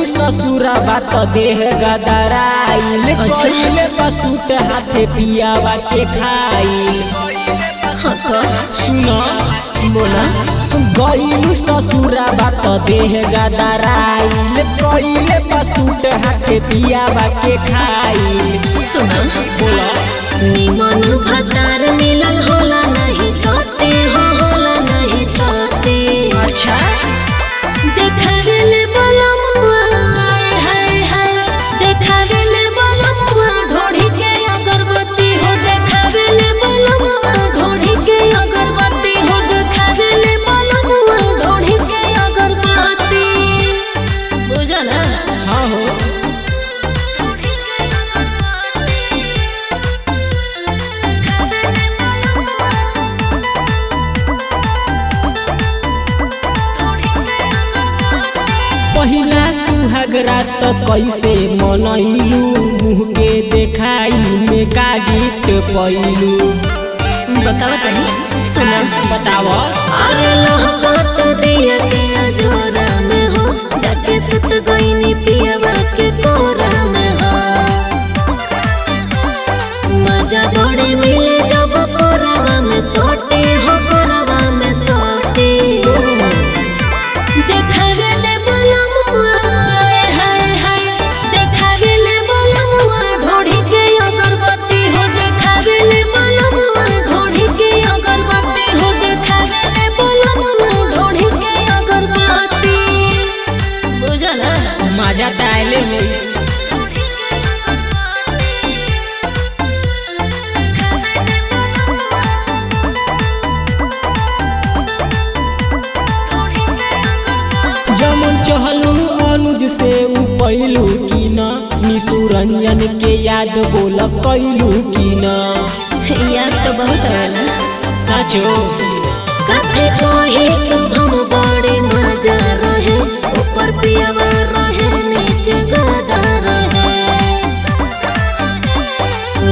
गईलू ससुरा बात देह गदराइल कइले बसूट हाथे पियावा के खाइल। सुनो बोला गईलू ससुरा बात देह गदराइल कइले बसूट हाथे पियावा के खाइल। सुना बोला निमन भतार मिलल होला नहीं चाहते हो होला नहीं चाहते। अच्छा देखावेले बलमुआ हाय हाय हाय देखावेले बलमुआ ढोढ़ी के अगरबत्ती हो देखावेले बलमुआ ढोढ़ी के अगरबत्ती हो देखावेले बलमुआ ढोढ़ी के अगरबत्ती। बुझला हाँ हो पहिला सुहाग रात कैसे मनैलू मुँह के देखाई में का गिफ्ट पैलू। बतावा तनी सुना बताव अरे लहबत दिया के अजोरा में हो जाके सुत गईनी पियवा के कोरा में हो। मजा बड़े मिले जब कोरावा में सोटे हो कोरावा में सोटे। देखावेले बलमुआ हाय हाय हाय देखावेले बलमुआ ढोढ़ी के अगरबत्ती हो देखावेले बलमुआ ढोढ़ी के अगरबत्ती हो देखावेले बलमुआ ढोढ़ी के अगरबत्ती। बुझला मजा त आइले होई। जमन चहलू अनुज से उ पैलू की न निशु रंजन के याद बोल कैलू की न। याद तो बहुत आवेला सचो कथे कोही शुभम बड़े मजा रहे ऊपर पियावा रहे नीचे गदा रहे।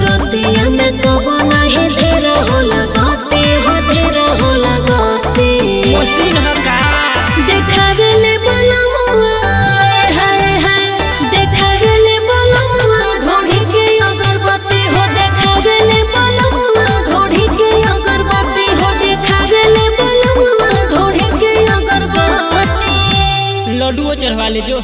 रतिया में कबो नहीं धीर हो लगाते हो धीर हो लगाते। मशीन हका देखावेले बलमुआ हाय हाय देखावेले बलमुआ ढोढ़ी के अगरबत्ती हो देखावेले बलमुआ ढोढ़ी के अगरबत्ती हो देखावेले बलमुआ ढोढ़ी के अगरबत्ती। लड्डुओ चढ़वा ले जो।